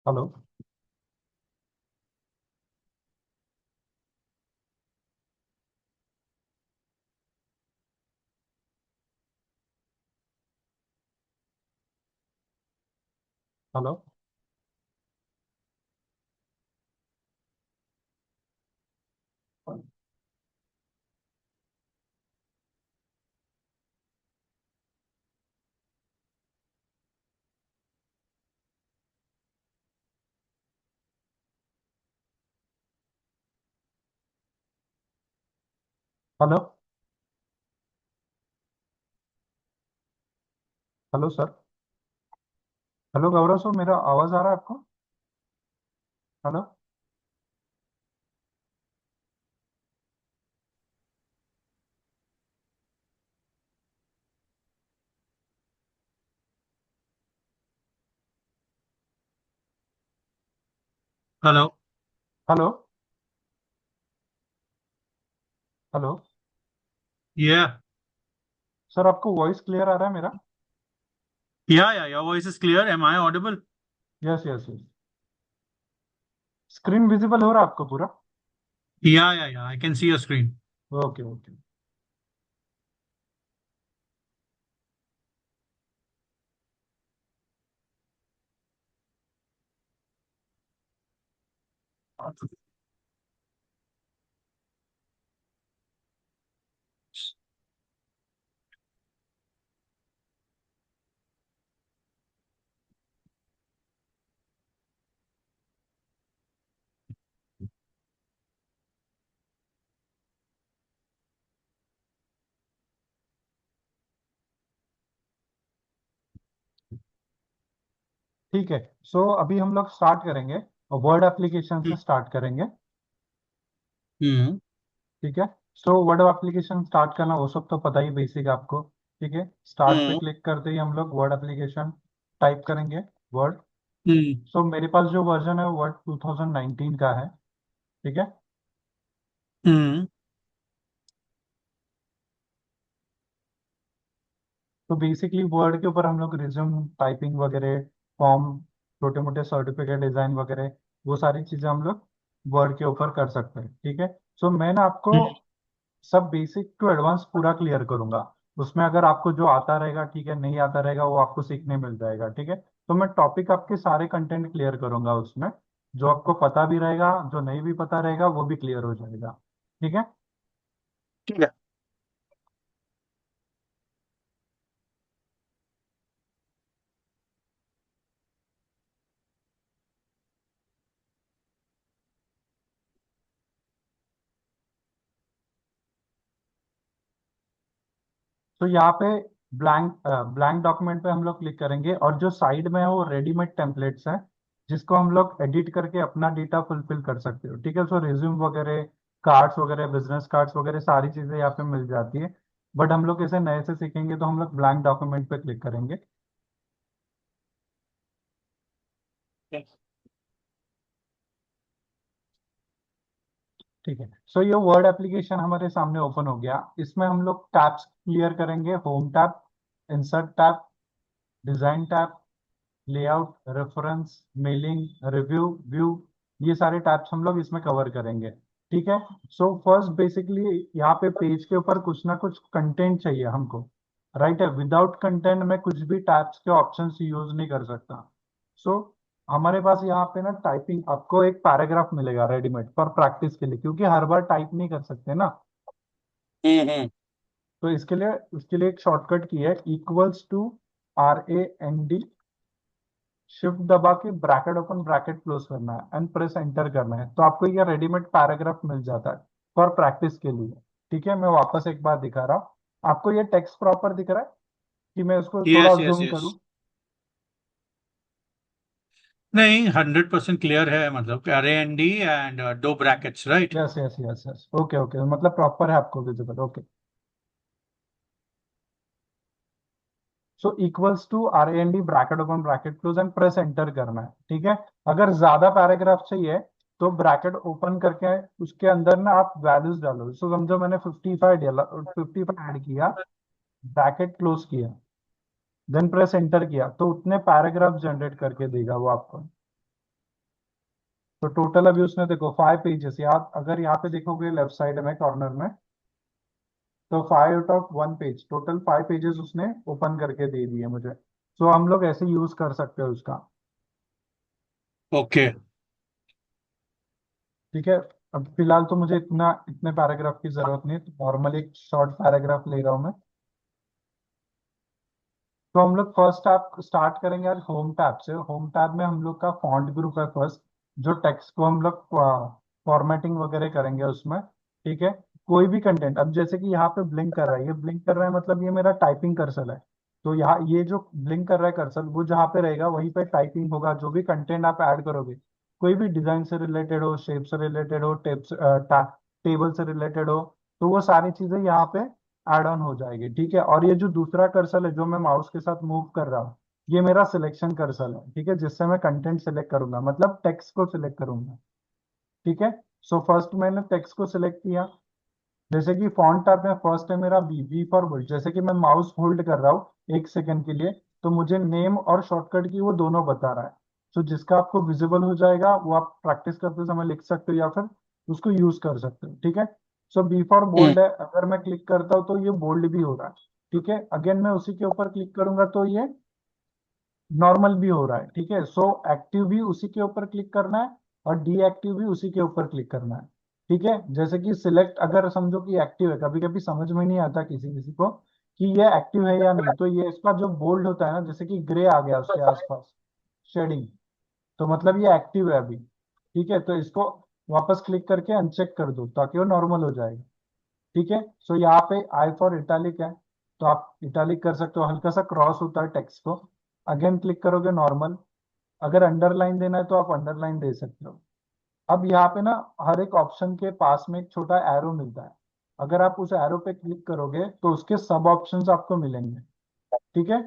Hello. Hello. Hello. Hello sir. Hello Gaurav sir, मेरा आवाज आ रहा है आपको? Hello. Hello. Hello. Hello. Yeah sir, आपको वॉइस क्लियर आ रहा है मेरा? Yeah your voice is clear. Am I audible? Yes yes yes. Screen visible हो रहा है आपको पूरा? Yeah I can see your screen. Okay okay. ठीक है। सो अभी हम लोग स्टार्ट करेंगे। वर्ड एप्लीकेशन से स्टार्ट करेंगे। हम्म। ठीक है। सो वर्ड एप्लीकेशन स्टार्ट करना वो सब तो पता ही, बेसिक आपको। ठीक है। स्टार्ट पे हम्म। क्लिक करते ही हम लोग वर्ड एप्लीकेशन टाइप करेंगे। वर्ड। हम्म। सो मेरे पास जो वर्जन है वो वर्ड 2019 का है। ठीक है। हम्म। तो बेसिकली वर्ड के ऊपर हम लोग रिज्यूम टाइपिंग वगैरह, फॉर्म, छोटे मोटे सर्टिफिकेट डिजाइन वगैरह, वो सारी चीजें हम लोग वर्ड के ऊपर कर सकते हैं। ठीक है। सो मैं ना आपको सब बेसिक टू एडवांस पूरा क्लियर करूंगा। उसमें अगर आपको जो आता रहेगा, ठीक है, नहीं आता रहेगा, वो आपको सीखने मिल जाएगा। ठीक है। तो मैं टॉपिक आपके सारे कंटेंट क्लियर करूंगा उसमें। जो आपको पता भी रहेगा, जो नहीं भी पता रहेगा, वो भी क्लियर हो जाएगा। ठीक है। ठीक है। तो यहाँ पे ब्लैंक ब्लैंक डॉक्यूमेंट पे हम लोग क्लिक करेंगे, और जो साइड में है वो रेडीमेड टेम्पलेट्स है, जिसको हम लोग एडिट करके अपना डेटा फुलफिल कर सकते हो। ठीक है। सो रिज्यूम वगैरह, कार्ड्स वगैरह, बिजनेस कार्ड्स वगैरह, सारी चीजें यहाँ पे मिल जाती है। बट हम लोग इसे नए से सीखेंगे तो हम लोग ब्लैंक डॉक्यूमेंट पे क्लिक करेंगे। ठीक है। सो ये वर्ड एप्लीकेशन हमारे सामने ओपन हो गया। इसमें हम लोग टैब्स क्लियर करेंगे। Home tab, insert tab, design tab, layout, reference, mailing, review, view, ये सारे टैब्स हम लोग इसमें कवर करेंगे। ठीक है। सो फर्स्ट बेसिकली यहाँ पे पेज के ऊपर कुछ ना कुछ कंटेंट चाहिए हमको। राइट है। विदाउट कंटेंट में कुछ भी टैब्स के ऑप्शंस यूज नहीं कर सकता। सो हमारे पास यहाँ पे ना टाइपिंग, आपको एक पैराग्राफ मिलेगा रेडीमेड फॉर प्रैक्टिस के लिए, क्योंकि हर बार टाइप नहीं कर सकते ना। हम्म। तो इसके लिए एक शॉर्टकट की है, इक्वल्स टू RAND, शिफ्ट दबा के ब्रैकेट ओपन ब्रैकेट क्लोज करना है एंड प्रेस एंटर करना है, तो आपको ये रेडीमेड पैराग्राफ मिल जाता है फॉर प्रैक्टिस के लिए। ठीक है। मैं वापस एक बार दिखा रहा हूँ आपको। ये टेक्स्ट प्रॉपर दिख रहा है कि मैं उसको थोड़ा यस यस जूम यस। करूँ? नहीं, 100% क्लियर है। मतलब RAND एंड दो brackets, right? Yes yes yes yes. Okay okay, मतलब प्रॉपर है आपको visible. Okay. So equals to RAND bracket open bracket close and press enter करना है। ठीक है। अगर ज्यादा पैराग्राफ चाहिए तो ब्रैकेट ओपन करके उसके अंदर ना आप वैल्यूज डालो। सो समझो मैंने 55 ऐड किया, ब्रैकेट क्लोज किया, देन प्रेस एंटर किया, तो उतने पैराग्राफ जनरेट करके देगा वो आपको। तो टोटल अभी उसने देखो 5 पेजेस, यार अगर यहाँ पे देखोगे लेफ्ट साइड में कॉर्नर में, तो 5 out of 1 page, total 5 pages उसने ओपन करके दे दिए मुझे। तो हम लोग ऐसे यूज कर सकते हो उसका। ओके। ठीक है। अब फिलहाल तो मुझे इतने पैराग्राफ की जरूरत नहीं है, तो नॉर्मल एक शॉर्ट पैराग्राफ ले रहा हूँ मैं। तो हम लोग फर्स्ट टैब स्टार्ट करेंगे यार होम टैब से। होम टैब में हम लोग का फॉन्ट ग्रुप है फर्स्ट, जो टेक्स्ट को हम लोग फॉर्मेटिंग वगैरह करेंगे उसमें। ठीक है। कोई भी कंटेंट, अब जैसे कि यहाँ पे ब्लिंक कर रहा है, ये ब्लिंक कर रहा है मतलब ये मेरा टाइपिंग कर्सर है। तो यहाँ ये जो ब्लिंक कर रहा है कर्सर, वो जहाँ पे रहेगा वहीं पे टाइपिंग होगा। जो भी कंटेंट आप ऐड करोगे, कोई भी डिजाइन से रिलेटेड हो, शेप से रिलेटेड हो, टेबल से रिलेटेड हो, तो वो सारी चीजें यहाँ पे ऐड ऑन हो जाएगी। ठीक है। और ये जो दूसरा कर्सर है जो मैं माउस के साथ मूव कर रहा हूँ, ये मेरा सिलेक्शन कर्सर है। ठीक है, जिससे मैं कंटेंट सिलेक्ट करूंगा, मतलब टेक्स्ट को सिलेक्ट करूंगा। ठीक है। सो फर्स्ट मैंने टेक्स्ट को सिलेक्ट किया। जैसे कि फॉन्ट टैब में फर्स्ट है मेरा बी, बी फॉर बोल्ड। जैसे कि मैं माउस होल्ड कर रहा हूँ 1 सेकंड के लिए, तो मुझे नेम और शॉर्टकट की वो दोनों बता रहा है। तो जिसका आपको विजिबल हो जाएगा वो आप प्रैक्टिस करते समय लिख सकते हो या फिर उसको यूज कर सकते हो। ठीक है। सो बी फॉर हम्म। बोल्ड है, अगर मैं क्लिक करता हूँ तो ये बोल्ड भी हो रहा है। ठीक है। अगेन मैं उसी के ऊपर क्लिक करूंगा तो ये नॉर्मल भी हो रहा है। ठीक है। सो एक्टिव भी उसी के ऊपर क्लिक करना है और डीएक्टिव भी उसी के ऊपर क्लिक करना है। ठीक है। जैसे कि सिलेक्ट, अगर समझो कि एक्टिव है, कभी कभी समझ में नहीं आता किसी किसी को कि ये एक्टिव है या नहीं, तो ये इसका जो बोल्ड होता है ना, जैसे कि ग्रे आ गया उसके आसपास शेडिंग, तो मतलब ये एक्टिव है अभी। ठीक है। तो इसको वापस क्लिक करके अनचेक कर दो ताकि वो नॉर्मल हो जाएगा। ठीक है। सो यहाँ पे आई फॉर इटालिक है, तो आप इटालिक कर सकते हो, हल्का सा क्रॉस होता है टेक्स्ट को। अगेन क्लिक करोगे नॉर्मल। अगर अंडरलाइन देना है तो आप अंडरलाइन दे सकते हो। अब यहाँ पे ना हर एक ऑप्शन के पास में एक छोटा एरो मिलता है। अगर आप उस एरो पे क्लिक करोगे तो उसके सब ऑप्शंस आपको मिलेंगे। ठीक है।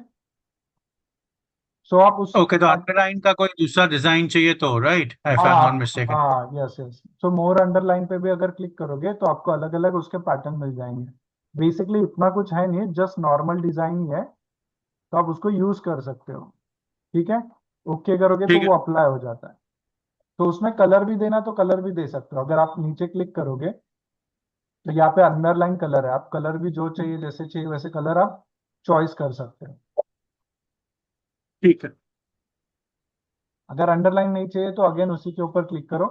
सो आप उस ओके, तो अंडरलाइन का कोई दूसरा डिजाइन चाहिए तो, right, if I am not हाँ मिस्टेकन। हाँ, यस यस। सो मोर अंडरलाइन पे भी अगर क्लिक करोगे तो आपको अलग अलग उसके पैटर्न मिल जाएंगे। बेसिकली इतना कुछ है नहीं, जस्ट नॉर्मल डिजाइन ही है, तो आप उसको यूज कर सकते हो। ठीक है। ओके करोगे तो ठीक है। वो अप्लाई हो जाता है। तो उसमें कलर भी देना तो कलर भी दे सकते हो। अगर आप नीचे क्लिक करोगे तो यहाँ पे अंडरलाइन कलर है, आप कलर भी जो चाहिए जैसे चाहिए वैसे कलर आप चॉइस कर सकते हो। ठीक है। अगर अंडरलाइन नहीं चाहिए तो अगेन उसी के ऊपर क्लिक करो,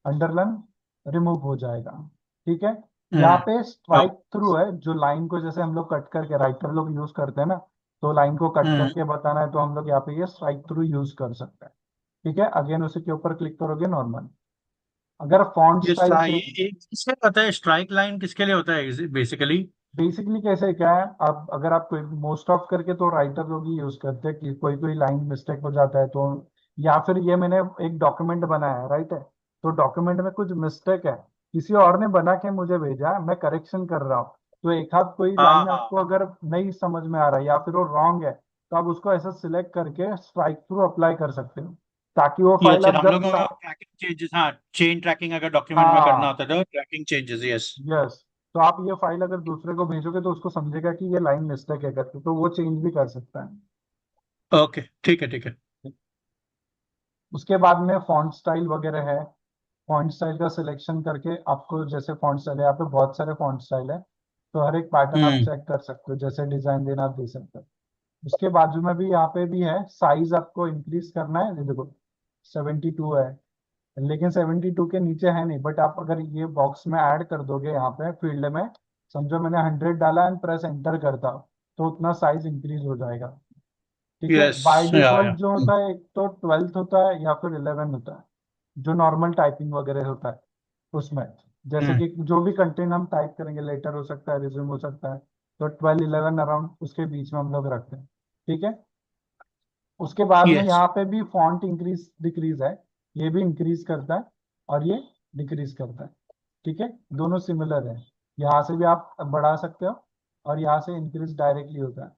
अंडरलाइन रिमूव हो जाएगा। ठीक है। यहाँ हम्म। पे ओ, स्ट्राइक थ्रू है, जो लाइन को जैसे हम लोग कट करके, राइटर लोग यूज करते हैं ना, तो लाइन को कट हम्म। करके बताना है तो हम लोग यहाँ पे ये स्ट्राइक थ्रू यूज कर सकते हैं। ठीक है। अगेन उसी के ऊपर क्लिक करोगे नॉर्मल। अगर फॉन्ट ये स्टाइल ये एक किसके होता है, स्ट्राइक लाइन किसके लिए होता है बेसिकली? बेसिकली कैसे क्या है, आप अगर आप कोई मोस्ट ऑफ करके तो राइटर लोग ही यूज करते हैं कि कोई कोई लाइन मिस्टेक हो जाता है तो, या फिर ये मैंने एक डॉक्यूमेंट बनाया है, राइट है, तो डॉक्यूमेंट में कुछ मिस्टेक है, किसी और ने बना के मुझे भेजा है, मैं करेक्शन कर रहा हूँ, तो एक आध कोई हाँ लाइन हाँ। आपको अगर नहीं समझ में आ रहा है या फिर वो रॉन्ग है, तो आप उसको ऐसा सिलेक्ट करके स्ट्राइक थ्रू अप्लाई कर सकते हो, ताकि वो ये फाइल अच्छा, आप हम जब लोग को ट्रैकिंग चेंजेस, हाँ, चेन ट्रैकिंग अगर डॉक्यूमेंट में करना हाँ, होता है तो ट्रैकिंग चेंजेस, यस। यस, तो आप ये फाइल अगर दूसरे को भेजोगे तो उसको समझेगा कि ये लाइन मिस्टेक है करके, तो वो चेंज भी कर सकता है। ओके, ठीक है, ठीक है। उसके बाद में फॉन्ट स्टाइल वगैरह है। फॉन्ट स्टाइल का सिलेक्शन करके आपको, जैसे फॉन्ट स्टाइल है यहाँ पे बहुत सारे फॉन्ट स्टाइल है, तो हर एक पैटर्न आप हम्म। चेक कर सकते हो, जैसे डिजाइन देना आप दे सकते हो। उसके बाजू में भी यहाँ पे भी है, साइज आपको इंक्रीज करना है, ये देखो 72 है, लेकिन 72 के नीचे है नहीं, बट आप अगर ये बॉक्स में ऐड कर दोगे यहाँ पे फील्ड में, समझो मैंने 100 डाला एंड प्रेस एंटर करता हूँ, तो उतना साइज इंक्रीज हो जाएगा। ठीक है। यस। बाय या। डिफॉल्ट जो होता है एक तो 12th होता है या फिर 11 होता है, जो नॉर्मल टाइपिंग वगैरह होता है उसमें। जैसे हम्म। कि जो भी कंटेंट हम टाइप करेंगे, लेटर हो सकता है, रिज्यूम हो सकता है, तो 12 11 अराउंड उसके बीच में हम लोग रखते हैं। ठीक है। उसके बाद में यस। यहाँ पे भी फॉन्ट इंक्रीज डिक्रीज है, ये भी इंक्रीज करता है और ये डिक्रीज करता है। ठीक है। दोनों सिमिलर है, यहाँ से भी आप बढ़ा सकते हो और यहाँ से इंक्रीज डायरेक्टली होता है।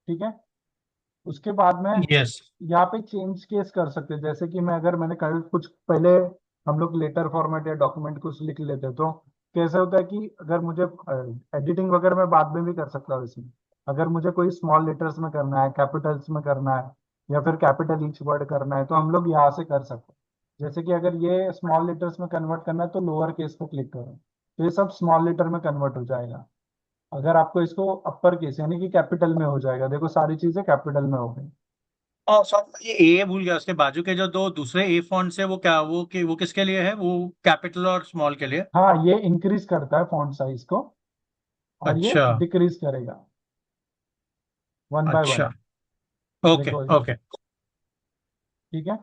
ठीक है। उसके बाद में यस। यहाँ पे चेंज केस कर सकते हैं, जैसे कि मैं अगर मैंने कल कुछ पहले, हम लोग लेटर फॉर्मेट या डॉक्यूमेंट कुछ लिख लेते हैं, तो कैसे होता है कि अगर मुझे एडिटिंग वगैरह मैं बाद में भी कर सकता हूँ इसमें, अगर मुझे कोई स्मॉल लेटर्स में करना है, कैपिटल्स में करना है, या फिर कैपिटल ईच वर्ड करना है, तो हम लोग यहाँ से कर सकते हैं। जैसे कि अगर ये स्मॉल लेटर्स में कन्वर्ट करना है तो लोअर केस पे क्लिक करो, तो ये सब स्मॉल लेटर में कन्वर्ट हो जाएगा। अगर आपको इसको अपर केस यानी कि कैपिटल में हो जाएगा, देखो सारी चीजें कैपिटल में हो गई। सॉरी, ये ए भूल गया, उसके बाजू के जो दो दूसरे ए फॉन्ट्स है वो क्या, वो किसके लिए है, वो कैपिटल और स्मॉल के लिए? हाँ, ये इंक्रीज करता है फॉन्ट साइज को, और ये अच्छा। डिक्रीज करेगा वन बाय वन। अच्छा। ओके देखो, ओके। ठीक है।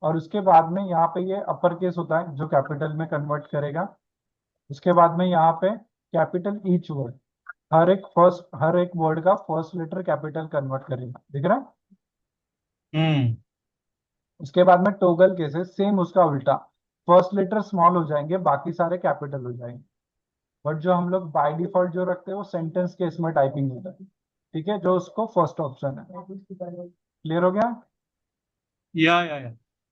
और उसके बाद में यहाँ पे ये अपर केस होता है जो कैपिटल में कन्वर्ट करेगा। उसके बाद में यहाँ पे कैपिटल ईच वर्ड, हर एक वर्ड का फर्स्ट लेटर कैपिटल कन्वर्ट करेगा, दिख रहा है। हम्म। उसके बाद में टोगल केस है, सेम उसका उल्टा, फर्स्ट लेटर स्मॉल हो जाएंगे, बाकी सारे कैपिटल हो जाएंगे। बट जो हम लोग बाय डिफॉल्ट जो रखते हैं वो सेंटेंस केस में टाइपिंग होता है, ठीक है, जो उसको फर्स्ट ऑप्शन है। क्लियर हो गया। या।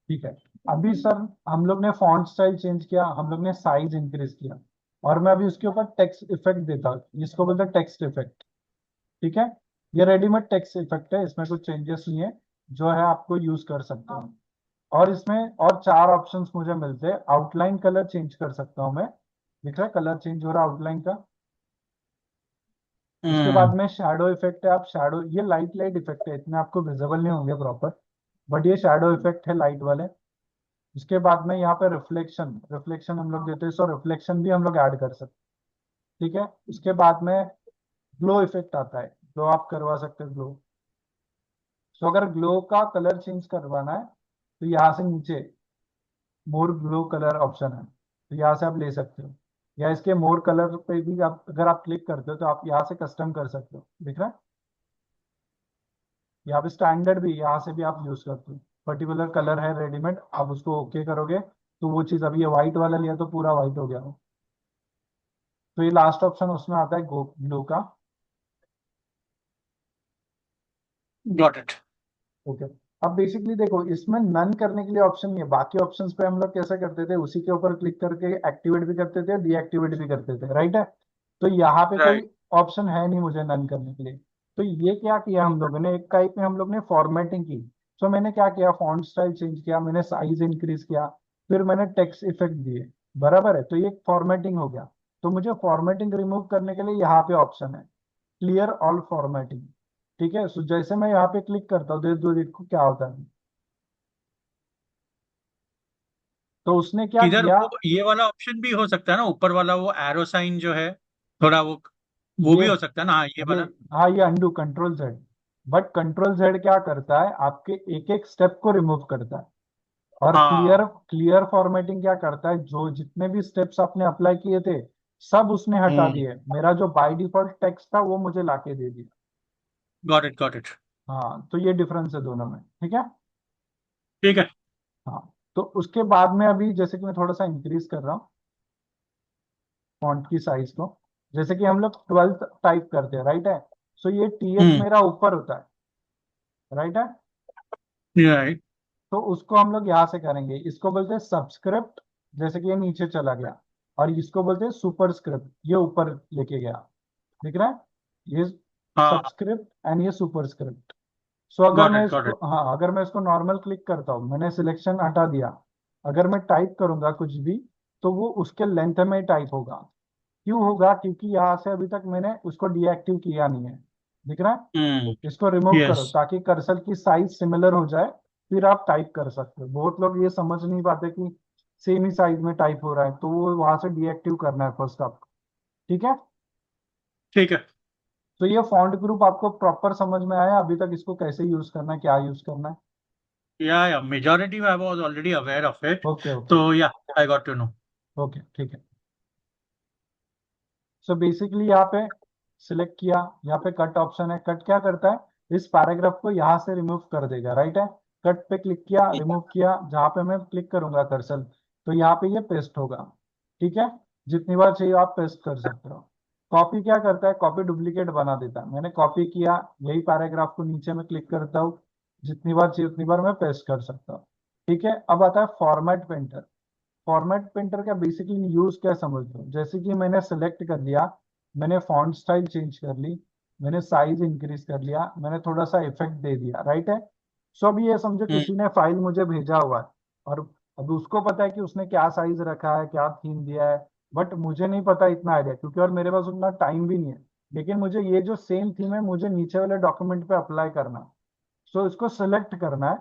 ठीक है। अभी सर हम लोग ने फॉन्ट स्टाइल चेंज किया, हम लोग ने साइज इंक्रीज किया, और मैं अभी उसके ऊपर टेक्स्ट इफेक्ट देता हूँ, जिसको बोलते हैं टेक्स्ट इफेक्ट। ठीक है। ये रेडीमेड टेक्स्ट इफेक्ट है, इसमें कुछ चेंजेस नहीं है, जो है आपको यूज कर सकते हो। और इसमें और चार ऑप्शंस मुझे मिलते हैं। आउटलाइन कलर चेंज कर सकता हूँ मैं, दिख रहा है कलर चेंज हो रहा है आउटलाइन का। उसके बाद हम्म। में शैडो इफेक्ट है, आप शैडो, ये लाइट लाइट इफेक्ट है, इतने आपको विजिबल नहीं होंगे प्रॉपर, बट ये शैडो इफेक्ट है लाइट वाले। उसके बाद में यहाँ पे रिफ्लेक्शन रिफ्लेक्शन हम लोग देते हैं, सो रिफ्लेक्शन भी हम लोग ऐड कर सकते हैं। ठीक है। उसके बाद में ग्लो इफेक्ट आता है, ग्लो आप करवा सकते हैं ग्लो। तो अगर ग्लो का कलर चेंज करवाना है तो यहाँ से नीचे मोर ग्लो कलर ऑप्शन है, तो यहाँ से आप ले सकते हो, या इसके मोर कलर पे भी आप अगर आप क्लिक करते हो तो आप यहाँ से कस्टम कर सकते हो, दिख रहा है। यहाँ पे स्टैंडर्ड भी, यहाँ से भी आप यूज करते हो, पर्टिकुलर कलर है रेडीमेड, आप उसको ओके करोगे तो वो चीज, अभी ये व्हाइट वाला लिया तो पूरा व्हाइट हो गया। तो ये लास्ट ऑप्शन उसमें आता है गो ग्लो का। Got it. ओके। अब बेसिकली देखो, इसमें नन करने के लिए ऑप्शन नहीं है, बाकी ऑप्शंस पे हम लोग कैसे करते थे, उसी के ऊपर क्लिक करके एक्टिवेट भी करते थे, डीएक्टिवेट भी करते थे, राइट है। तो यहाँ पे राइट। कोई ऑप्शन है नहीं मुझे नन करने के लिए। तो ये क्या किया हम लोगों ने, एक टाइप में हम लोग ने फॉर्मेटिंग की। तो मैंने क्या किया, फॉन्ट स्टाइल चेंज किया, मैंने साइज इंक्रीज किया, फिर मैंने टेक्स्ट इफेक्ट दिए, बराबर है, तो ये फॉर्मेटिंग हो गया। तो मुझे फॉर्मेटिंग रिमूव करने के लिए यहाँ पे ऑप्शन है, क्लियर ऑल फॉर्मेटिंग। ठीक है। सो जैसे मैं यहाँ पे क्लिक करता हूँ, देखो क्या होता है। तो उसने क्या इधर किया, वो ये वाला ऑप्शन भी हो सकता है ना, ऊपर वाला वो एरो साइन जो है, थोड़ा वो ये भी हो सकता है ना, हाँ ये ये वाला। हाँ, ये undo control Z. But control Z क्या करता है, आपके एक एक स्टेप को रिमूव करता है। और क्लियर हाँ। क्लियर फॉर्मेटिंग क्या करता है, जो जितने भी स्टेप्स आपने अप्लाई किए थे सब उसने हटा हम्म। दिए, मेरा जो बाय डिफॉल्ट टेक्स्ट था वो मुझे लाके दे दिया। Got it got it. हाँ, तो ये डिफरेंस है दोनों में, ठीक है। ठीक है। हाँ। तो उसके बाद में अभी जैसे कि मैं थोड़ा सा इंक्रीज कर रहा हूँ फॉन्ट की साइज को, जैसे कि हम लोग 12th टाइप करते हैं, राइट है। सो ये टीएच हम्म। मेरा ऊपर होता है, राइट है। राइट। तो उसको हम लोग यहाँ से करेंगे, इसको बोलते हैं सबस्क्रिप्ट, जैसे कि ये नीचे चला गया। और इसको बोलते हैं सुपर स्क्रिप्ट, ये ऊपर लेके गया, दिख रहा है ये हाँ। सबस्क्रिप्ट एंड ये सुपर स्क्रिप्ट। सो अगर गॉट मैं इट गॉट इसको, इट। हाँ, अगर मैं इसको नॉर्मल क्लिक करता हूँ, मैंने सिलेक्शन हटा दिया, अगर मैं टाइप करूंगा कुछ भी तो वो उसके लेंथ में टाइप होगा। क्यों होगा, क्योंकि यहाँ से अभी तक मैंने उसको डीएक्टिव किया नहीं है, दिख रहा है। हम्म। इसको रिमूव करो यस। ताकि कर्सर की साइज सिमिलर हो जाए, फिर आप टाइप कर सकते हो। बहुत लोग ये समझ नहीं पाते कि सेम ही साइज में टाइप हो रहा है, तो वो वहां से डीएक्टिव करना है फर्स्ट आपको, ठीक है। ठीक है। तो ये फॉन्ट ग्रुप आपको प्रॉपर समझ में आया अभी तक, इसको कैसे यूज करना है, क्या यूज करना है। Yeah majority I was already aware of it. Okay okay. तो yeah I got to know. Okay, ठीक है। सो बेसिकली यहाँ पे सिलेक्ट किया, यहाँ पे कट ऑप्शन है, कट क्या करता है, इस पैराग्राफ को यहाँ से रिमूव कर देगा, राइट है। कट पे क्लिक किया, रिमूव किया, जहां पे मैं क्लिक करूंगा कर्सर, तो यहाँ पे ये पेस्ट होगा, ठीक है। जितनी बार चाहिए आप पेस्ट कर सकते हो। कॉपी क्या करता है, कॉपी डुप्लीकेट बना देता है, मैंने कॉपी किया, यही पैराग्राफ को नीचे में क्लिक करता हूँ, जितनी बार चाहिए उतनी बार मैं पेस्ट कर सकता हूँ। ठीक है। अब आता है फॉर्मेट पेंटर। फॉर्मेट पेंटर का बेसिकली यूज क्या समझते हो, जैसे कि मैंने सेलेक्ट कर लिया, मैंने फॉन्ट स्टाइल चेंज कर ली, मैंने साइज इंक्रीज कर लिया, मैंने थोड़ा सा इफेक्ट दे दिया, राइट है। सो अभी ये समझो हम्म। किसी ने फाइल मुझे भेजा हुआ है, और अब उसको पता है कि उसने क्या साइज रखा है, क्या थीम दिया है, बट मुझे नहीं पता इतना आइडिया, क्योंकि और मेरे पास उतना टाइम भी नहीं है। लेकिन मुझे ये जो सेम थीम है मुझे नीचे वाले डॉक्यूमेंट पे अप्लाई करना है। सो इसको सिलेक्ट करना है,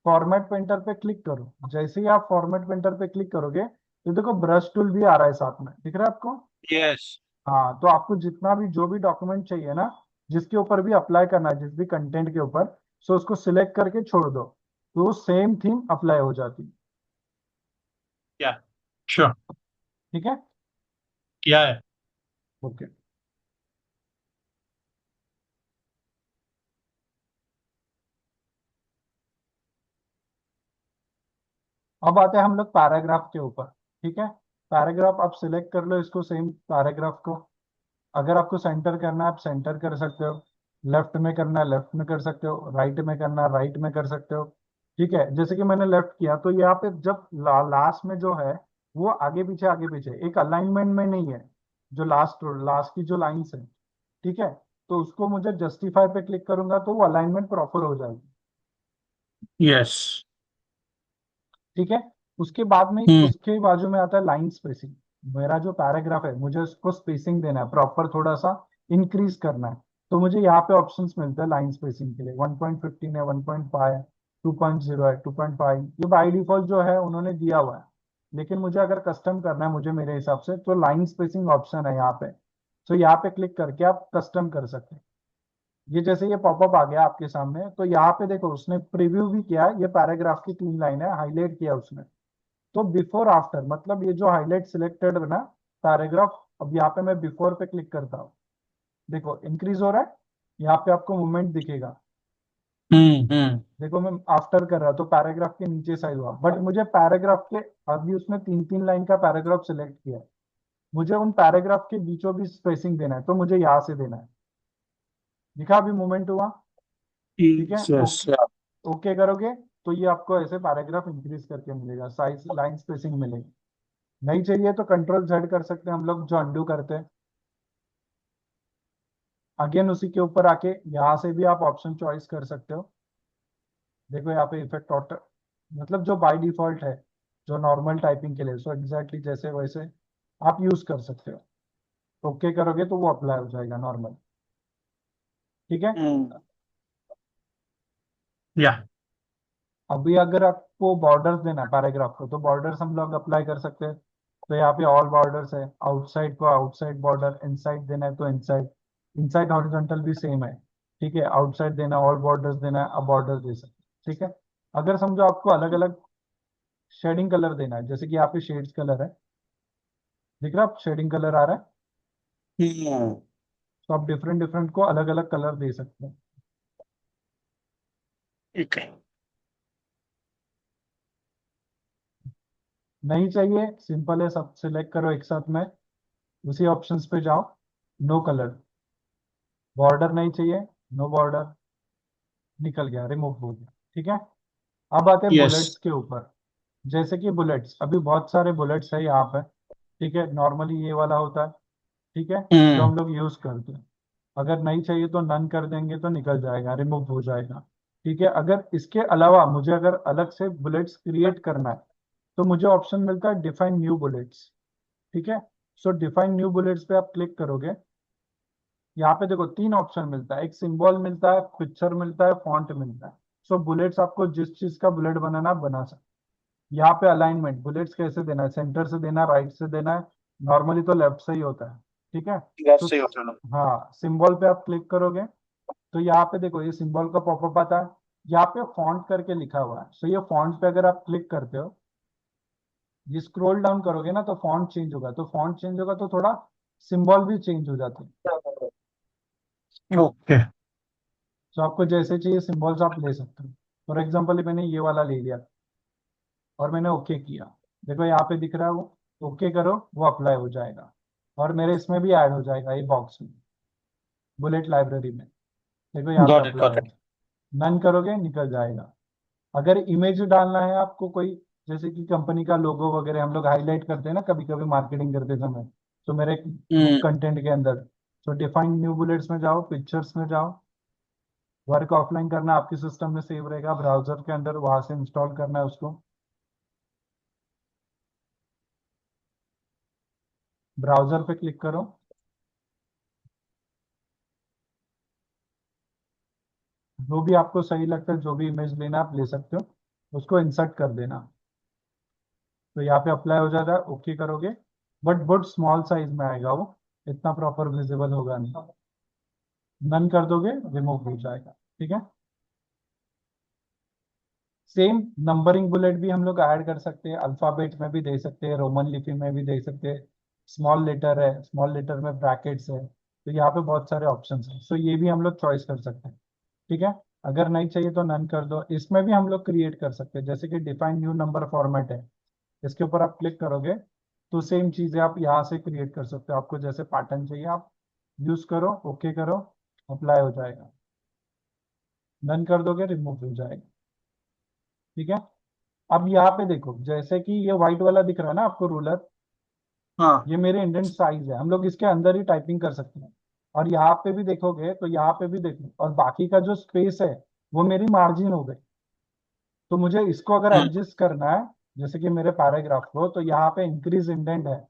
फॉर्मेट पेंटर पे क्लिक करो। जैसे ही आप फॉर्मेट पेंटर पे क्लिक करोगे तो देखो ब्रश टूल भी आ रहा है साथ में, दिख रहा है आपको? यस। हाँ, तो आपको जितना भी जो भी डॉक्यूमेंट चाहिए ना, जिसके ऊपर भी अप्लाई करना है, जिस भी कंटेंट के ऊपर, सो उसको सिलेक्ट करके छोड़ दो, तो सेम थीम अप्लाई हो जाती है। या श्योर। ठीक है। किया है। ओके। अब आते हैं हम लोग पैराग्राफ के ऊपर। ठीक है। पैराग्राफ आप सिलेक्ट कर लो इसको, सेम पैराग्राफ को। अगर आपको सेंटर करना है आप सेंटर कर सकते हो, लेफ्ट में करना है लेफ्ट में कर सकते हो, राइट में करना है राइट में कर सकते हो। ठीक है, जैसे कि मैंने लेफ्ट किया तो यहाँ पे जब लास्ट में जो है वो आगे पीछे एक अलाइनमेंट में नहीं है, जो लास्ट लास्ट की जो लाइंस है। ठीक है, तो उसको मुझे जस्टिफाई पे क्लिक करूंगा तो वो अलाइनमेंट प्रॉपर हो जाएगी। यस। ठीक है। उसके बाद में हम्म। उसके बाजू में आता है लाइन स्पेसिंग। मेरा जो पैराग्राफ है मुझे उसको स्पेसिंग देना है प्रॉपर, थोड़ा सा इंक्रीज करना है। तो मुझे यहाँ पे ऑप्शंस मिलते हैं लाइन स्पेसिंग के लिए, 1.15 है, 1.5, 2.0 है, 2.5, ये बाई डिफॉल्ट जो है उन्होंने दिया हुआ है। लेकिन मुझे अगर कस्टम करना है मुझे मेरे हिसाब से, तो लाइन स्पेसिंग ऑप्शन है यहाँ पे। तो यहाँ पे क्लिक करके आप कस्टम कर सकते हैं। ये जैसे ये पॉपअप आ गया आपके सामने, तो यहाँ पे देखो उसने प्रीव्यू भी किया है, ये पैराग्राफ की 3 लाइन है, हाईलाइट किया उसने। तो बिफोर आफ्टर मतलब ये जो हाईलाइट सिलेक्टेड है ना पैराग्राफ, अब यहाँ पे मैं बिफोर पे क्लिक करता हूँ, देखो इंक्रीज हो रहा है, यहाँ पे आपको मूवमेंट दिखेगा। हम्म। देखो मैं आफ्टर कर रहा तो पैराग्राफ के नीचे साइड हुआ, बट मुझे पैराग्राफ के अभी उसने 3 3 लाइन का पैराग्राफ सिलेक्ट किया है, मुझे उन पैराग्राफ के बीचों बीच स्पेसिंग देना है, तो मुझे यहाँ से देना है। दिखा अभी मूवमेंट हुआ? ठीक है। Yes yes. ओके, ओके करोगे तो ये आपको ऐसे पैराग्राफ इंक्रीज करके मिलेगा, साइज लाइन स्पेसिंग मिलेगी। नहीं चाहिए तो कंट्रोल जेड कर सकते हैं हम लोग, जो अंडू करते हैं। अगेन उसी के ऊपर आके यहाँ से भी आप ऑप्शन चॉइस कर सकते हो। देखो यहाँ पे इफेक्ट ऑटो, मतलब जो बाय डिफॉल्ट है जो नॉर्मल टाइपिंग के लिए, सो एग्जैक्टली जैसे वैसे आप यूज कर सकते हो। ओके करोगे तो वो अप्लाई हो जाएगा नॉर्मल। ठीक है। हम्म। या। अभी अगर आपको बॉर्डर्स देना है पैराग्राफ को, तो बॉर्डर्स हम लोग अप्लाई कर सकते हैं। तो यहाँ पे ऑल बॉर्डर्स है, आउटसाइड को आउटसाइड बॉर्डर, इनसाइड देना है तो इनसाइड, इनसाइड हॉरिजॉन्टल भी सेम है। ठीक है, आउटसाइड देना ऑल बॉर्डर्स देना है, अब बॉर्डर दे सकते हैं। ठीक है। अगर समझो आपको अलग अलग शेडिंग कलर देना है, जैसे कि यहाँ पे शेड्स कलर है, दिख रहा है शेडिंग कलर आ रहा है, हम्म। तो आप डिफरेंट डिफरेंट को अलग अलग कलर दे सकते हैं। ठीक है। नहीं चाहिए, सिंपल है, सब सिलेक्ट करो एक साथ में, उसी ऑप्शंस पे जाओ, नो कलर। बॉर्डर नहीं चाहिए, नो बॉर्डर, निकल गया, रिमूव हो गया। ठीक है। अब आते हैं यस। बुलेट्स के ऊपर। जैसे कि बुलेट्स, अभी बहुत सारे बुलेट्स है यहाँ पे। ठीक है, नॉर्मली ये वाला होता है। ठीक है, जो हम्म। हम लोग यूज करते हैं। अगर नहीं चाहिए तो नन कर देंगे तो निकल जाएगा, रिमूव हो जाएगा। ठीक है, अगर इसके अलावा मुझे अगर अलग से बुलेट्स क्रिएट करना है तो मुझे ऑप्शन मिलता है डिफाइन न्यू बुलेट्स। ठीक है। सो डिफाइन न्यू बुलेट्स पे आप क्लिक करोगे, यहाँ पे देखो 3 ऑप्शन मिलता है, एक सिंबल मिलता है, पिक्चर मिलता है, फॉन्ट मिलता है। सो बुलेट्स आपको जिस चीज का बुलेट बनाना आप बना सकते। यहाँ पे अलाइनमेंट बुलेट्स कैसे देना है, सेंटर से देना है, राइट से देना है, नॉर्मली तो लेफ्ट से ही होता है। ठीक है। यस तो सही होता है। हाँ, सिंबल पे आप क्लिक करोगे तो यहाँ पे देखो ये सिंबल का पॉपअप आता है, यहाँ पे फॉन्ट करके लिखा हुआ है। सो ये फॉन्ट पे अगर आप क्लिक करते हो, ये स्क्रॉल डाउन करोगे ना तो फॉन्ट चेंज होगा, तो फॉन्ट चेंज होगा तो थोड़ा सिंबल भी चेंज हो जाते हैं। ओके। तो आपको जैसे चाहिए सिंबल्स आप ले सकते हो। फॉर एग्जाम्पल मैंने ये वाला ले लिया और मैंने ओके किया, देखो यहाँ पे दिख रहा है वो, ओके करो वो अप्लाई हो जाएगा, और मेरे इसमें भी ऐड हो जाएगा ये बॉक्स में, बुलेट लाइब्रेरी में। देखो यहाँ पे गॉट इट अप्लाई गॉट हो इट। जाए, नन करोगे निकल जाएगा। अगर इमेज डालना है आपको कोई, जैसे कि कंपनी का लोगो वगैरह हम लोग हाईलाइट करते हैं ना कभी कभी मार्केटिंग करते समय, तो मेरे ग्रुप हम्म। कंटेंट के अंदर, तो डिफाइन न्यू बुलेट्स में जाओ, पिक्चर्स में जाओ, वर्क ऑफलाइन करना आपके सिस्टम में सेव रहेगा, ब्राउजर के अंदर वहां से इंस्टॉल करना है उसको। ब्राउजर पे क्लिक करो, जो भी आपको सही लगता है, जो भी इमेज लेना आप ले सकते हो, उसको इंसर्ट कर देना। तो यहाँ पे अप्लाई हो जाता है, ओके करोगे, बट बहुत स्मॉल साइज में आएगा वो, इतना प्रॉपर विजिबल होगा नहीं। नन कर दोगे, रिमूव हो जाएगा। ठीक है। सेम नंबरिंग बुलेट भी हम लोग ऐड कर सकते हैं, अल्फाबेट में भी दे सकते हैं, रोमन लिपि में भी दे सकते हैं। स्मॉल लेटर है, स्मॉल लेटर में ब्रैकेट्स है, तो यहाँ पे बहुत सारे ऑप्शंस हैं, सो ये भी हम लोग चॉइस कर सकते हैं। ठीक है। अगर नहीं चाहिए तो नन कर दो। इसमें भी हम लोग क्रिएट कर सकते हैं, जैसे कि डिफाइन न्यू नंबर फॉर्मेट है, इसके ऊपर आप क्लिक करोगे तो सेम चीजें आप यहाँ से क्रिएट कर सकते हो। आपको जैसे पैटर्न चाहिए आप यूज करो, ओके करो, अप्लाई हो जाएगा। डन कर दोगे, रिमूव हो जाएगा। ठीक है। अब यहाँ पे देखो, जैसे कि ये व्हाइट वाला दिख रहा है ना आपको रूलर, हाँ। ये मेरे इंडेंट साइज है, हम लोग इसके अंदर ही टाइपिंग कर सकते हैं। और यहाँ पे भी देखोगे तो यहाँ पे भी देखो, और बाकी का जो स्पेस है वो मेरी मार्जिन हो गई। तो मुझे इसको अगर हम्म। एडजस्ट करना है, जैसे कि मेरे पैराग्राफ को, तो यहाँ पे इंक्रीज इंडेंट है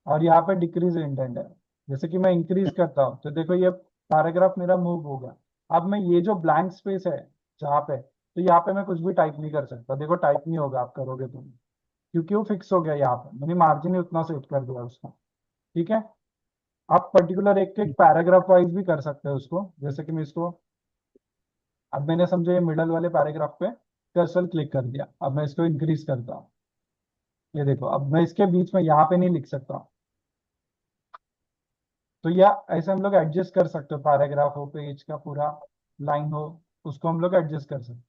और यहाँ पे डिक्रीज इंडेंट है। जैसे कि मैं इंक्रीज करता हूँ तो देखो ये पैराग्राफ मेरा मूव होगा। अब मैं ये जो ब्लैंक स्पेस है जहाँ पे, तो यहाँ पे मैं कुछ भी टाइप नहीं कर सकता। देखो टाइप नहीं होगा, आप करोगे तो, क्योंकि वो फिक्स हो गया यहाँ पे, मैंने मार्जिन ही उतना सेट कर दिया उसका। ठीक है। आप पर्टिकुलर एक एक पैराग्राफ वाइज भी कर सकते हो उसको, जैसे कि मैं इसको, अब मैंने समझो ये मिडल वाले पैराग्राफ पे कर्सर क्लिक कर दिया, अब मैं इसको इंक्रीज करता हूँ। ये देखो, अब मैं इसके बीच में यहाँ पे नहीं लिख सकता। तो या ऐसे हम लोग एडजस्ट कर सकते हो, पैराग्राफ हो, पेज का पूरा लाइन हो, उसको हम लोग एडजस्ट कर सकते हैं।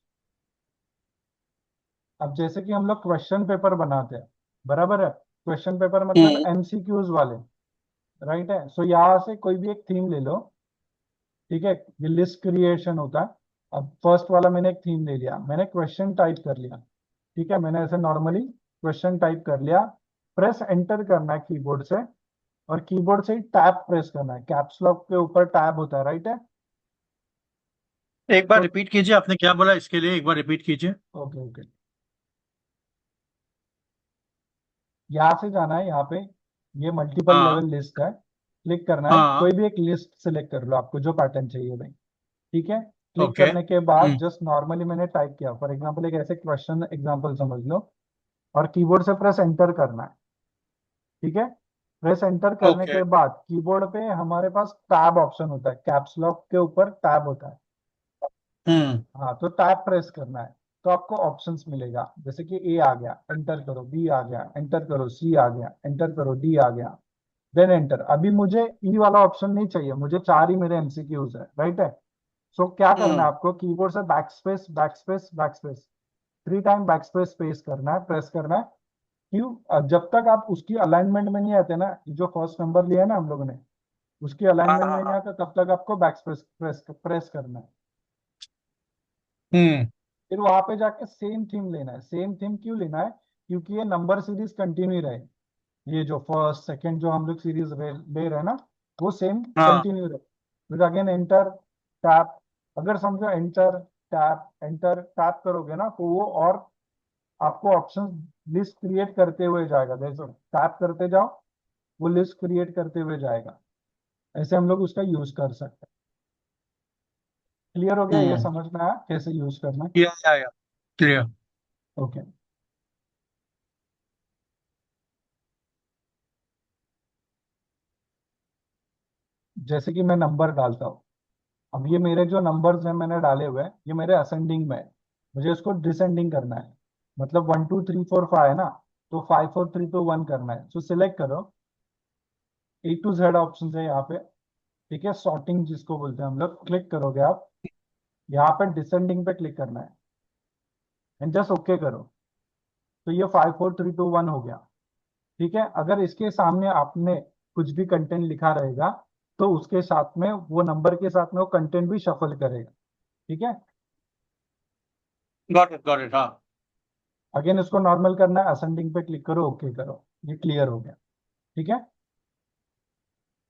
अब जैसे कि हम लोग क्वेश्चन पेपर बनाते हैं, बराबर है, क्वेश्चन पेपर मतलब हम्म। एमसीक्यूज वाले, राइट है। सो यहाँ से कोई भी एक थीम ले लो। ठीक है। ये लिस्ट क्रिएशन होता है। अब फर्स्ट वाला मैंने एक थीम ले लिया, मैंने क्वेश्चन टाइप कर लिया। ठीक है, मैंने ऐसे नॉर्मली क्वेश्चन टाइप कर लिया। प्रेस एंटर करना है कीबोर्ड से, और कीबोर्ड से ही टैब प्रेस करना है, कैप्स लॉक के ऊपर टैब होता है, राइट है। एक बार तो रिपीट कीजिए, आपने क्या बोला इसके लिए, एक बार रिपीट कीजिए। ओके ओके, यहाँ से जाना है, यहाँ पे ये मल्टीपल हाँ। लेवल लिस्ट है, क्लिक करना है, हाँ। कोई भी एक लिस्ट सेलेक्ट कर लो, आपको जो पैटर्न चाहिए भाई। ठीक है। Click okay. करने के बाद जस्ट नॉर्मली मैंने टाइप किया, फॉर एग्जांपल एक ऐसे क्वेश्चन एग्जांपल समझ लो, और कीबोर्ड से प्रेस एंटर करना है। ठीक है। प्रेस एंटर करने ओके। के बाद कीबोर्ड पे हमारे पास टैब ऑप्शन होता है, कैप्स लॉक के ऊपर टैब होता है। हम्म। हाँ, तो टैब प्रेस करना है, तो आपको ऑप्शंस मिलेगा, जैसे कि ए आ गया, एंटर करो, बी आ गया, एंटर करो, सी आ गया, एंटर करो, डी आ गया, देन एंटर। अभी मुझे ई वाला ऑप्शन नहीं चाहिए, मुझे चार ही मेरे एमसीक्यूज है, राइट है। सो क्या करना है हम्म। आपको, कीबोर्ड से backspace backspace backspace, 3 time backspace space करना है, प्रेस करना है। क्यों? जब तक आप उसकी अलाइनमेंट में नहीं आते ना, जो फर्स्ट नंबर लिया है ना हम लोगों ने, उसकी हाँ अलाइनमेंट हाँ में नहीं हाँ। आता, तब तक आपको बैकस्पेस प्रेस प्रेस करना है। हम्म। फिर वहां पे जाके सेम थीम लेना है। सेम थीम क्यों लेना है? क्योंकि ये नंबर सीरीज कंटिन्यू रहे, ये जो फर्स्ट सेकंड जो हम लोग सीरीज ले रहे हैं ना, वो सेम हाँ। कंटिन्यू रहे। फिर अगेन एंटर टैप, अगर समझो एंटर टैप एंटर टैप करोगे ना, तो वो और आपको ऑप्शन लिस्ट क्रिएट करते हुए जाएगा, जैसे टैप करते जाओ, वो लिस्ट क्रिएट करते हुए जाएगा। ऐसे हम लोग उसका यूज कर सकते हैं। क्लियर हो गया? ये हम्म। समझ में आया कैसे यूज करना है? या क्लियर। ओके। जैसे कि मैं नंबर डालता हूँ, अब ये मेरे जो नंबर्स हैं मैंने डाले हुए हैं, ये मेरे असेंडिंग में है, मुझे इसको डिसेंडिंग करना है। मतलब 1 2 3 4 5 है ना, तो 5 4 3 2 1 करना है। सो सिलेक्ट करो, A to Z ऑप्शन है यहाँ पे। ठीक है, सॉर्टिंग जिसको बोलते हैं हम लोग, क्लिक करोगे आप, यहाँ पे डिसेंडिंग पे क्लिक करना है, एंड जस्ट ओके करो। तो ये 5 4 3 2 1 हो गया। ठीक है। अगर इसके सामने आपने कुछ भी कंटेंट लिखा रहेगा, तो उसके साथ में वो नंबर के साथ में वो कंटेंट भी शफल करेगा। ठीक है। गॉट इट हाँ। अगेन इसको नॉर्मल करना है, असेंडिंग पे क्लिक करो, ओके करो, ये क्लियर हो गया। ठीक है।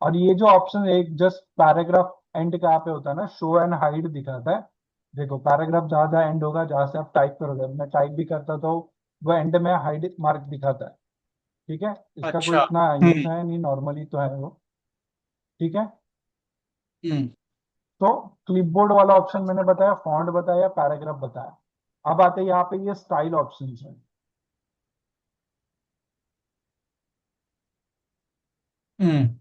और ये जो ऑप्शन एक जस्ट पैराग्राफ एंड कहाँ पे होता है ना, शो एंड हाइड दिखाता है। देखो पैराग्राफ जहां जहां एंड होगा, जहां से आप टाइप करोगे, मैं टाइप भी करता तो वो एंड में हाइड मार्क दिखाता है। ठीक है, इसका कोई अच्छा। इतना यूज हम्म। है नहीं, नॉर्मली तो है वो। ठीक है, हम्म। तो क्लिपबोर्ड वाला ऑप्शन मैंने बताया, फॉन्ट बताया, पैराग्राफ बताया। अब आते हैं यहाँ पे ये स्टाइल ऑप्शन है। हम्म।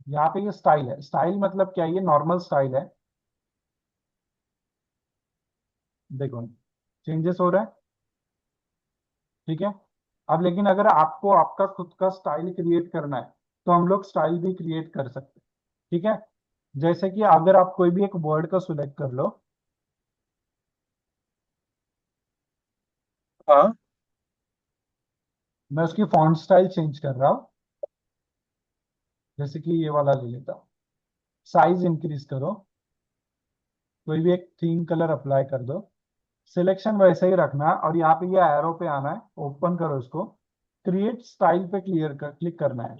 यहाँ पे ये स्टाइल है, स्टाइल मतलब क्या है, ये नॉर्मल स्टाइल है। देखो चेंजेस हो रहा है। ठीक है, अब लेकिन अगर आपको आपका खुद का स्टाइल क्रिएट करना है तो हम लोग स्टाइल भी क्रिएट कर सकते हैं। ठीक है, जैसे कि अगर आप कोई भी एक वर्ड का सिलेक्ट कर लो। हाँ। मैं उसकी फॉन्ट स्टाइल चेंज कर रहा हूँ, जैसे कि ये वाला ले लेता हूँ। साइज इंक्रीज करो, कोई भी एक थीम कलर अप्लाई कर दो। सिलेक्शन वैसे ही रखना है, और यहाँ पे ये एरो पे आना है, ओपन करो इसको। क्रिएट स्टाइल पे क्लिक करना है।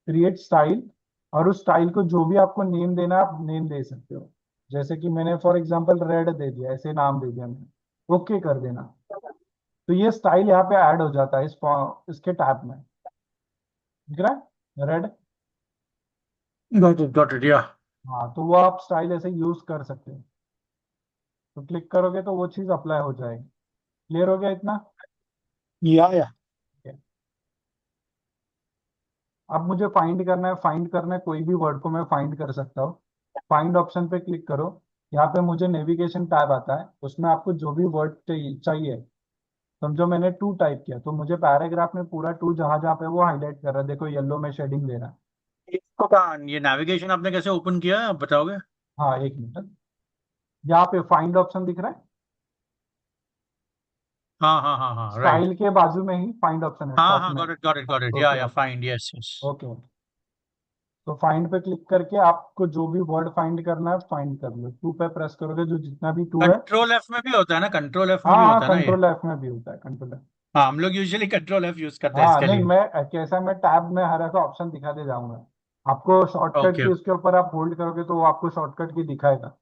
क्रिएट स्टाइल, और उस स्टाइल को जो भी आपको नेम देना है आप नेम दे सकते हो। जैसे कि मैंने फॉर एग्जांपल रेड दे दिया, ऐसे नाम दे दिया मैंने, ओके कर देना। तो ये स्टाइल यहाँ पे ऐड हो जाता है इसके टैब में। दिख रहा है रेड। गॉट इट या। हाँ, तो वो आप स्टाइल ऐसे यूज कर सकते हो। तो क्लिक करोगे तो वो चीज अप्लाई हो जाएगी। क्लियर हो गया इतना? या। अब मुझे फाइंड करना है, फाइंड करना है, कोई भी वर्ड को मैं फाइंड कर सकता हूँ। फाइंड ऑप्शन पे क्लिक करो। यहाँ पे मुझे नेविगेशन टैब आता है, उसमें आपको जो भी वर्ड चाहिए। समझो मैंने टू टाइप किया, तो मुझे पैराग्राफ में पूरा टू जहां जहाँ पे वो हाईलाइट कर रहा है, देखो येलो में शेडिंग दे रहा है। इसको कहाँ, ये नेविगेशन आपने कैसे ओपन किया, आप बताओगे? हाँ, एक मिनट। यहाँ पे फाइंड ऑप्शन दिख रहा है, हाँ हाँ हाँ हाँ, राइट। स्टाइल के बाजू में ही फाइंड ऑप्शन है हाँ टॉप हाँ, में। गॉट इट ओके या okay. Find, yes yes. Okay okay. तो फाइंड पे क्लिक करके आपको जो भी वर्ड फाइंड करना है फाइंड कर लो, टू पे प्रेस करोगे जो जितना भी टू है। कंट्रोल एफ में भी होता है ना, कंट्रोल एफ में हाँ भी हाँ, होता है ना ये? कंट्रोल एफ में भी होता है, कंट्रोल। हाँ, हम लोग यूजुअली कंट्रोल एफ यूज करते हैं हाँ इसके नहीं, लिए। मैं कैसा, मैं टैब में हर एक ऑप्शन दिखाते जाऊंगा आपको, शॉर्टकट ओके। की उसके ऊपर आप होल्ड करोगे तो वो आपको शॉर्टकट की दिखाएगा।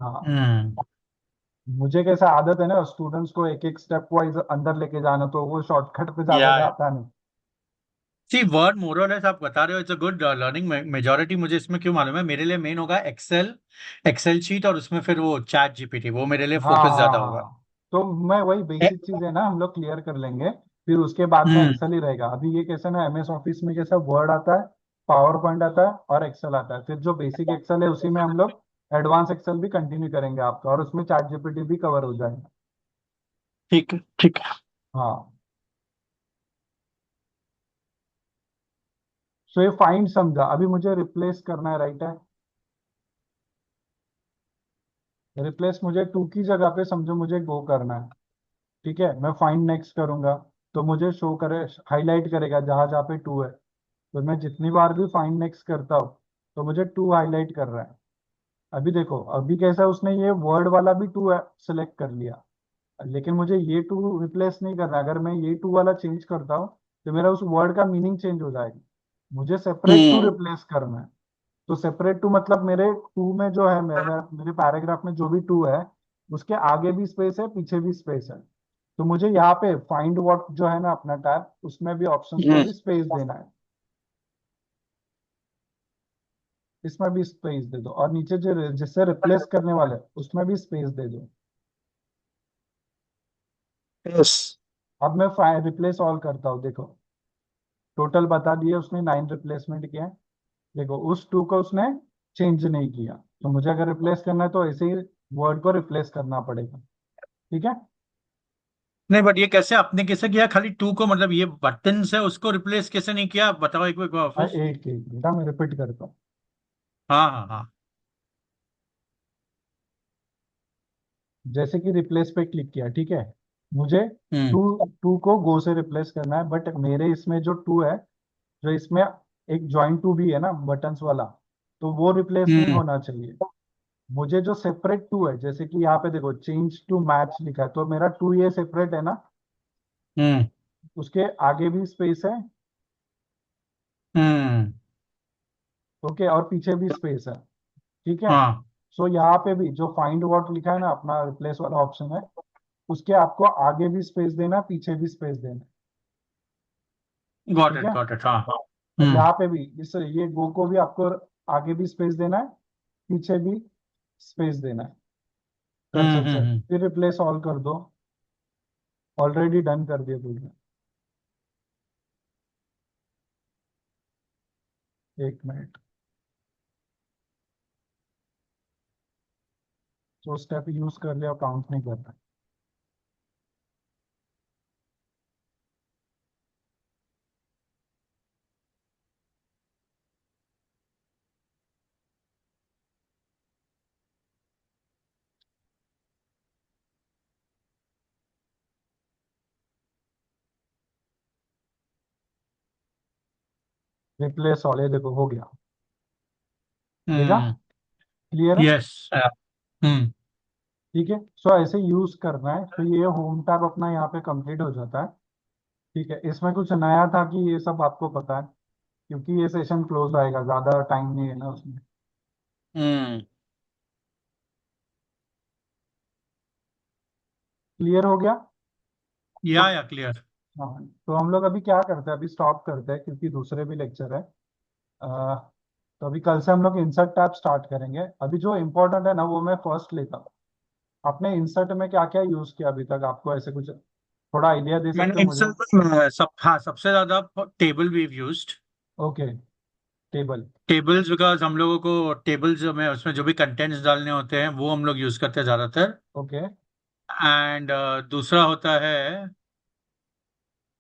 हाँ, हम्म। मुझे कैसा आदत है ना स्टूडेंट्स को एक एक स्टेप वाइज अंदर लेके जाना, तो वो शॉर्टकट पे ज्यादा या जाता नहीं। सी वर्ड मोर और लेस आप बता रहे हो, it's a good learning. Majority मुझे इसमें क्यों मालूम है, मेरे लिए मेन होगा एक्सेल, एक्सेल शीट, और उसमें फिर वो चैट जीपीटी, वो मेरे लिए हाँ फोकस हाँ ज्यादा होगा। हाँ, तो मैं वही ए, बेसिक चीज है ना, हम लोग क्लियर कर लेंगे। फिर उसके बाद में हम्म। एक्सेल ही रहेगा। अभी ये कैसा ना, एमएस ऑफिस में कैसा वर्ड आता है, पावर पॉइंट आता है और एक्सेल आता है। फिर जो बेसिक एक्सेल है उसी में हम लोग एडवांस एक्सेल भी कंटिन्यू करेंगे आपका, और उसमें चैट जीपीटी भी कवर हो जाएगा। ठीक है ठीक है। हाँ, सो ये फाइंड समझा, अभी मुझे रिप्लेस करना है, राइट है। रिप्लेस मुझे टू की जगह पे समझो मुझे गो करना है। ठीक है, मैं फाइंड नेक्स्ट करूंगा, तो मुझे शो करे, हाईलाइट करेगा जहां जहाँ पे टू है। तो मैं जितनी बार भी फाइंड नेक्स्ट करता हूँ तो मुझे टू हाईलाइट कर रहा है। अभी देखो, अभी कैसा उसने ये वर्ड वाला भी टू सिलेक्ट कर लिया, लेकिन मुझे ये टू रिप्लेस नहीं करना। अगर मैं ये टू वाला चेंज करता हूँ तो मेरा उस वर्ड का मीनिंग चेंज हो जाएगा। मुझे सेपरेट टू हम्म। रिप्लेस करना है। तो सेपरेट टू मतलब मेरे टू में जो है, मेरे पैराग्राफ में जो भी टू है उसके आगे भी स्पेस है, पीछे भी स्पेस है। तो मुझे यहाँ पे फाइंड व्हाट जो है ना अपना टैब, उसमें भी ऑप्शंस में हम्म। भी स्पेस देना है। इसमें भी स्पेस दे दो, और नीचे जो जिससे रिप्लेस करने वाले हैं, उसमें भी स्पेस दे दो। यस। अब मैं रिप्लेस ऑल करता हूँ, देखो टोटल बता दिए उसने, 9 रिप्लेसमेंट किया है। देखो उस टू को उसने चेंज नहीं किया, तो मुझे अगर रिप्लेस करना है तो ऐसे ही वर्ड को रिप्लेस करना पड़ेगा। ठीक है। नहीं, बट ये कैसे आपने कैसे किया, खाली टू को, मतलब ये बटन से उसको रिप्लेस कैसे नहीं किया, आप बताओ एक बार ऑफिस। एक एक बेटा मैं रिपीट करता हूँ। हाँ हाँ हाँ। जैसे कि रिप्लेस पे क्लिक किया, ठीक है, मुझे हम्म। टू टू को गो से रिप्लेस करना है, बट मेरे इसमें जो टू है, जो इसमें एक ज्वाइन टू भी है ना बटन्स वाला, तो वो रिप्लेस नहीं हम्म। होना चाहिए। मुझे जो सेपरेट टू है, जैसे कि यहाँ पे देखो चेंज टू मैच लिखा है, तो मेरा टू ये सेपरेट है ना, हम्म। उसके आगे भी स्पेस है। हम्म। ओके, और पीछे भी स्पेस है। ठीक है, हाँ। सो यहाँ पे भी जो फाइंड व्हाट लिखा है ना अपना रिप्लेस वाला ऑप्शन है, उसके आपको आगे भी स्पेस देना, पीछे भी स्पेस देना। ठीक है। गॉट इट, हाँ। और हम्म यहाँ पे भी इस ये गो को भी आपको आगे भी स्पेस देना है, पीछे भी स्पेस देना है कर्सर से। हम्म। फिर रिप्लेस ऑल कर दो। ऑलरेडी डन कर दिया तुमने। एक मिनट। जो स्टेप यूज कर लिया काउंट नहीं कर रहा। रिप्लेस ऑल, ये देखो हो गया। देखा? हम्म। क्लियर है? यस। हम्म ठीक है। सो ऐसे यूज करना है, तो ये होम टैब अपना यहाँ पे कंप्लीट हो जाता है। ठीक है, इसमें कुछ नया था कि ये सब आपको पता है, क्योंकि ये सेशन क्लोज आएगा, ज्यादा टाइम नहीं है ना उसमें। हम्म। क्लियर हो गया? तो या क्लियर। हाँ, तो हम लोग अभी क्या करते हैं, अभी स्टॉप करते हैं क्योंकि दूसरे भी लेक्चर है। तो अभी कल से हम लोग इंसर्ट टैब स्टार्ट करेंगे। अभी जो इम्पोर्टेंट है ना वो मैं फर्स्ट लेता हूँ। आपने इंसर्ट में क्या क्या यूज किया अभी तक, आपको ऐसे कुछ थोड़ा आइडिया दे सकते मैंने हो मुझे? हाँ, सबसे ज्यादा table we used. Okay. Table. Tables because हम लोगों को टेबल्स में उसमें जो भी कंटेंट्स डालने होते हैं वो हम लोग यूज करते हैं ज्यादातर। ओके। एंड दूसरा होता है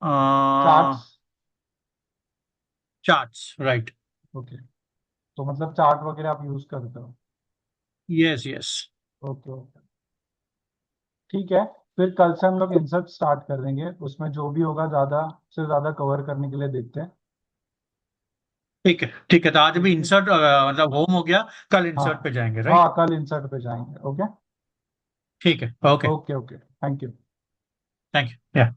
चार्ट्स। Charts, right. ओके। तो मतलब चार्ट वगैरह आप यूज करते हो? Yes yes. Okay okay. ठीक है। फिर कल से हम लोग इंसर्ट स्टार्ट कर देंगे, उसमें जो भी होगा ज्यादा से ज्यादा कवर करने के लिए देखते हैं। ठीक है ठीक है, तो आज भी ठीक है। इंसर्ट मतलब होम हो गया, कल हाँ। इंसर्ट पे जाएंगे, राइट। हाँ, कल इंसर्ट पे जाएंगे। ओके। ठीक है, okay. Okay okay, thank you. Thank you, या।